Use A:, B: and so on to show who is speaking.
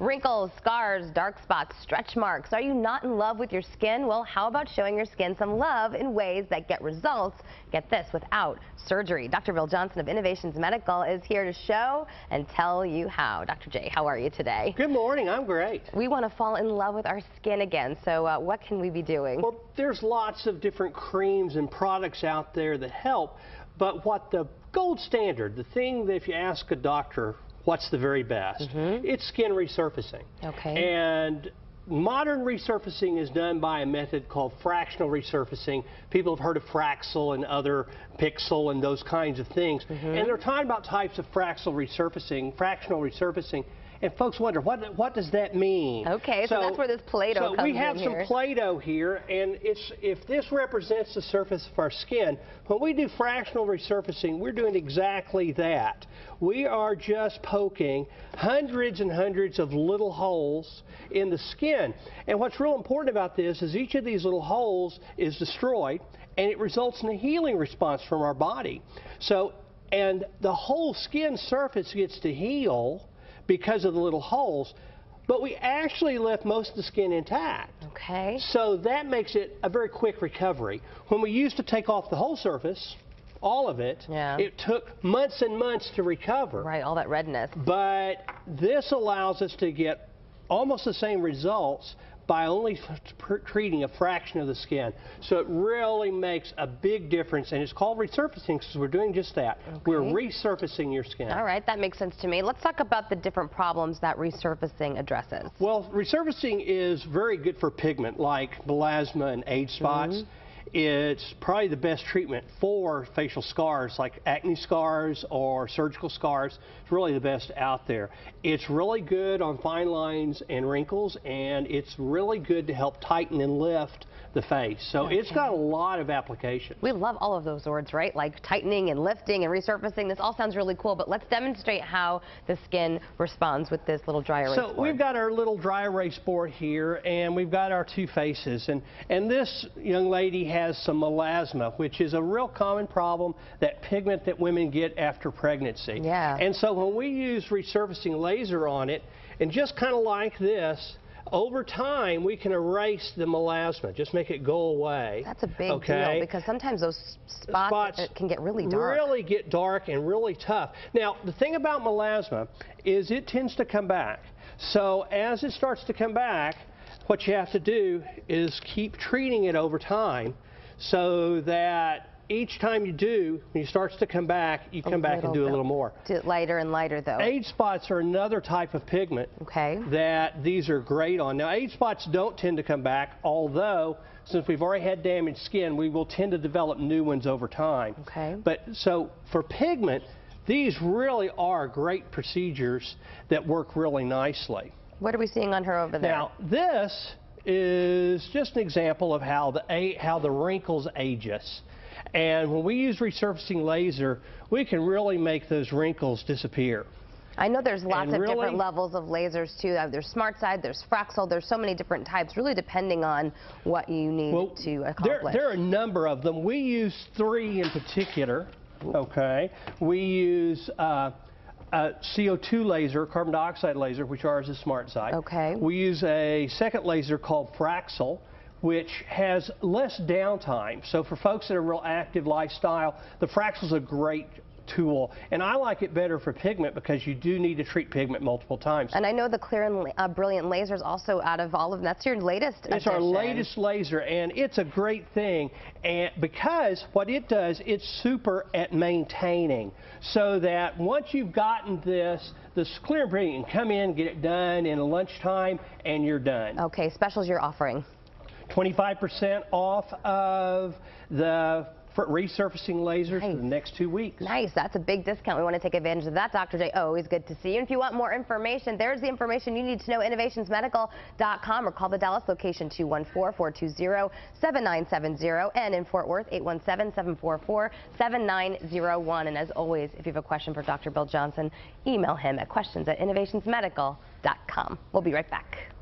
A: Wrinkles, scars, dark spots, stretch marks. Are you not in love with your skin? Well, how about showing your skin some love in ways that get results, get this, without surgery? Dr. Bill Johnson of Innovations Medical is here to show and tell you how. Dr. J, how are you today?
B: Good morning. I'm great.
A: We want to fall in love with our skin again, so what can we be doing?
B: Well, there's lots of different creams and products out there that help, but what the gold standard, the thing that if you ask a doctor, what's the very best? It's skin resurfacing.
A: Okay.
B: And modern resurfacing is done by a method called fractional resurfacing. People have heard of fraxel and other pixel and those kinds of things. And they're talking about types of fractional resurfacing. And folks wonder, what does that mean?
A: Okay, so that's where this play-doh comes in here.
B: So we have some play-doh here, and if this represents the surface of our skin, when we do fractional resurfacing, we're doing exactly that. We are just poking hundreds and hundreds of little holes in the skin. And what's real important about this is each of these little holes is destroyed, and it results in a healing response from our body. And the whole skin surface gets to heal because of the little holes, but we actually left most of the skin intact.
A: Okay.
B: So that makes it a very quick recovery. When we used to take off the whole surface, all of it, it took months and months to recover.
A: Right, all that redness.
B: But this allows us to get almost the same results by only treating a fraction of the skin. So it really makes a big difference, and it's called resurfacing because we're doing just that. Okay. We're resurfacing your skin. All
A: right, that makes sense to me. Let's talk about the different problems that resurfacing addresses.
B: Well, resurfacing is very good for pigment like melasma and age spots. It's probably the best treatment for facial scars like acne scars or surgical scars. It's really the best out there. It's really good on fine lines and wrinkles, and it's really good to help tighten and lift the face. So it's got a lot of applications.
A: We love all of those words, right? Like tightening and lifting and resurfacing. This all sounds really cool, but let's demonstrate how the skin responds with this little dry erase board.
B: So we've got our little dry erase board here, and we've got our two faces. And this young lady has some melasma, which is a real common problem, that pigment that women get after pregnancy.
A: Yeah.
B: And so when we use resurfacing laser on it, and just kind of like this, over time, we can erase the melasma, just make it go away.
A: That's a big deal, because sometimes those spots can get really dark.
B: Really get dark and really tough. Now, the thing about melasma is it tends to come back. So as it starts to come back, what you have to do is keep treating it over time so that each time you do, when it starts to come back, you come back and do a little more.
A: Do it lighter and lighter, though.
B: Age spots are another type of pigment that these are great on. Now, age spots don't tend to come back, although since we've already had damaged skin, we will tend to develop new ones over time. But so for pigment, these really are great procedures that work really nicely.
A: What are we seeing on her over there?
B: Now, this is just an example of how the wrinkles age us. And when we use resurfacing laser, we can really make those wrinkles disappear.
A: I know there's lots of different levels of lasers too. There's smart side, there's fraxel, there's so many different types, really depending on what you need to accomplish.
B: There are a number of them. We use 3 in particular. Okay. We use CO2 laser, carbon dioxide laser, which ours is smart side.
A: Okay.
B: We use a second laser called fraxel, which has less downtime. So for folks that are real active lifestyle, the fraxel is a great tool. And I like it better for pigment because you do need to treat pigment multiple times.
A: And I know the Clear and Brilliant laser is also out of all of them. That's your latest
B: addition. It's our latest laser, and it's a great thing. And because what it does, it's super at maintaining. So that once you've gotten this Clear and Brilliant, you can come in, get it done in lunchtime, and you're done.
A: Okay, specials you're offering.
B: 25% off of the resurfacing lasers for the next 2 weeks.
A: Nice. That's a big discount. We want to take advantage of that, Dr. J. Always good to see you. And if you want more information, there's the information you need to know, innovationsmedical.com, or call the Dallas location 214-420-7970, and in Fort Worth 817-744-7901. And as always, if you have a question for Dr. Bill Johnson, email him at questions@innovationsmedical.com. We'll be right back.